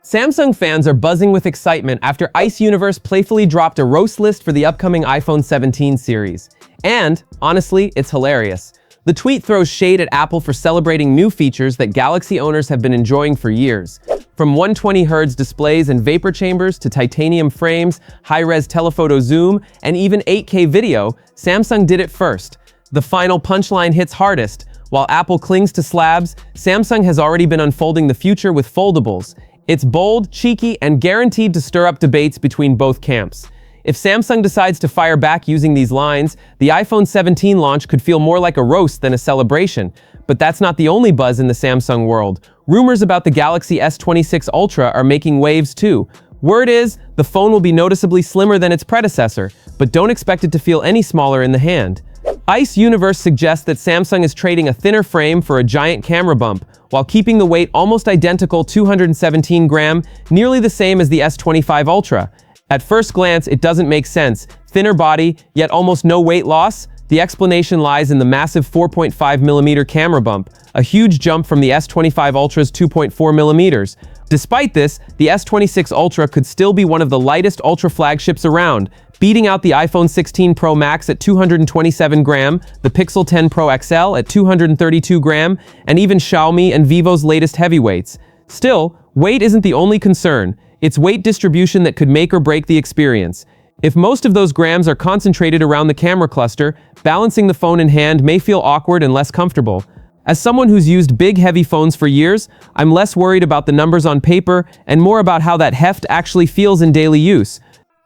Samsung fans are buzzing with excitement after Ice Universe playfully dropped a roast list for the upcoming iPhone 17 series. And, honestly, it's hilarious. The tweet throws shade at Apple for celebrating new features that Galaxy owners have been enjoying for years. From 120Hz displays and vapor chambers to titanium frames, high-res telephoto zoom, and even 8K video, Samsung did it first. The final punchline hits hardest. While Apple clings to slabs, Samsung has already been unfolding the future with foldables. It's bold, cheeky, and guaranteed to stir up debates between both camps. If Samsung decides to fire back using these lines, the iPhone 17 launch could feel more like a roast than a celebration. But that's not the only buzz in the Samsung world. Rumors about the Galaxy S26 Ultra are making waves too. Word is, the phone will be noticeably slimmer than its predecessor, but don't expect it to feel any smaller in the hand. Ice Universe suggests that Samsung is trading a thinner frame for a giant camera bump, while keeping the weight almost identical 217 gram, nearly the same as the S25 Ultra. At first glance, it doesn't make sense. Thinner body, yet almost no weight loss? The explanation lies in the massive 4.5mm camera bump, a huge jump from the S25 Ultra's 2.4mm. Despite this, the S26 Ultra could still be one of the lightest Ultra flagships around, beating out the iPhone 16 Pro Max at 227 gram, the Pixel 10 Pro XL at 232 gram, and even Xiaomi and Vivo's latest heavyweights. Still, weight isn't the only concern. It's weight distribution that could make or break the experience. If most of those grams are concentrated around the camera cluster, balancing the phone in hand may feel awkward and less comfortable. As someone who's used big, heavy phones for years, I'm less worried about the numbers on paper and more about how that heft actually feels in daily use.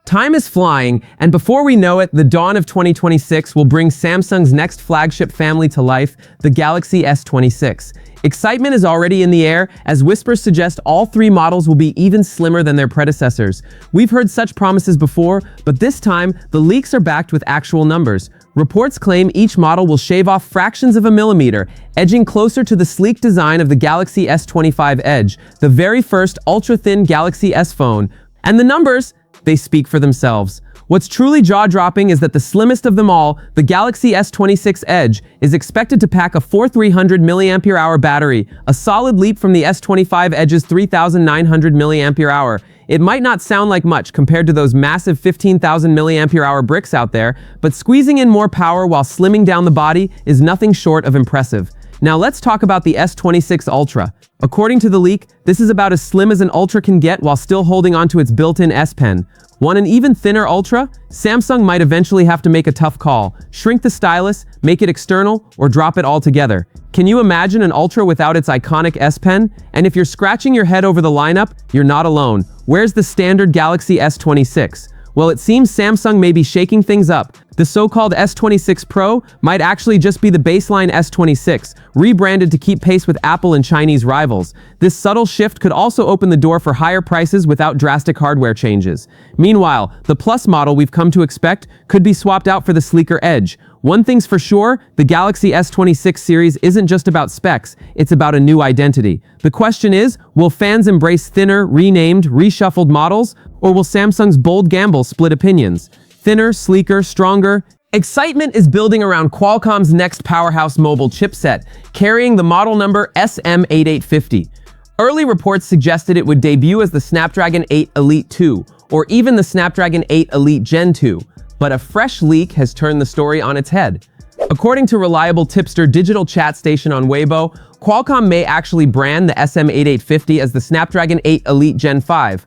Time is flying, and before we know it, the dawn of 2026 will bring Samsung's next flagship family to life, the Galaxy S26. Excitement is already in the air, as whispers suggest all three models will be even slimmer than their predecessors. We've heard such promises before, but this time, the leaks are backed with actual numbers. Reports claim each model will shave off fractions of a millimeter, edging closer to the sleek design of the Galaxy S25 Edge, the very first ultra-thin Galaxy S phone. And the numbers, they speak for themselves. What's truly jaw-dropping is that the slimmest of them all, the Galaxy S26 Edge, is expected to pack a 4,300 mAh battery, a solid leap from the S25 Edge's 3,900 mAh. It might not sound like much compared to those massive 15,000 mAh bricks out there, but squeezing in more power while slimming down the body is nothing short of impressive. Now let's talk about the S26 Ultra. According to the leak, this is about as slim as an Ultra can get while still holding onto its built-in S Pen. Want an even thinner Ultra? Samsung might eventually have to make a tough call. Shrink the stylus, make it external, or drop it altogether. Can you imagine an Ultra without its iconic S Pen? And if you're scratching your head over the lineup, you're not alone. Where's the standard Galaxy S26? Well, it seems Samsung may be shaking things up. The so-called S26 Pro might actually just be the baseline S26, rebranded to keep pace with Apple and Chinese rivals. This subtle shift could also open the door for higher prices without drastic hardware changes. Meanwhile, the Plus model we've come to expect could be swapped out for the sleeker Edge. One thing's for sure, the Galaxy S26 series isn't just about specs, it's about a new identity. The question is, will fans embrace thinner, renamed, reshuffled models, or will Samsung's bold gamble split opinions? Thinner, sleeker, stronger. Excitement is building around Qualcomm's next powerhouse mobile chipset, carrying the model number SM8850. Early reports suggested it would debut as the Snapdragon 8 Elite 2, or even the Snapdragon 8 Elite Gen 2, but a fresh leak has turned the story on its head. According to reliable tipster digital chat station on Weibo, Qualcomm may actually brand the SM8850 as the Snapdragon 8 Elite Gen 5.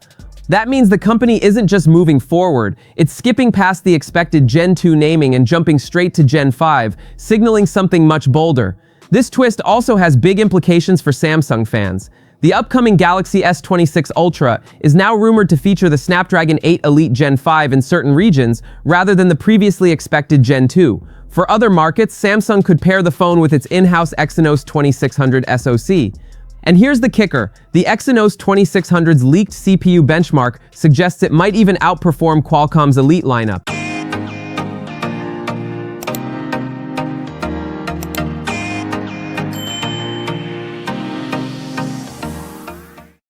That means the company isn't just moving forward, it's skipping past the expected Gen 2 naming and jumping straight to Gen 5, signaling something much bolder. This twist also has big implications for Samsung fans. The upcoming Galaxy S26 Ultra is now rumored to feature the Snapdragon 8 Elite Gen 5 in certain regions, rather than the previously expected Gen 2. For other markets, Samsung could pair the phone with its in-house Exynos 2600 SoC. And here's the kicker, the Exynos 2600's leaked CPU benchmark suggests it might even outperform Qualcomm's Elite lineup.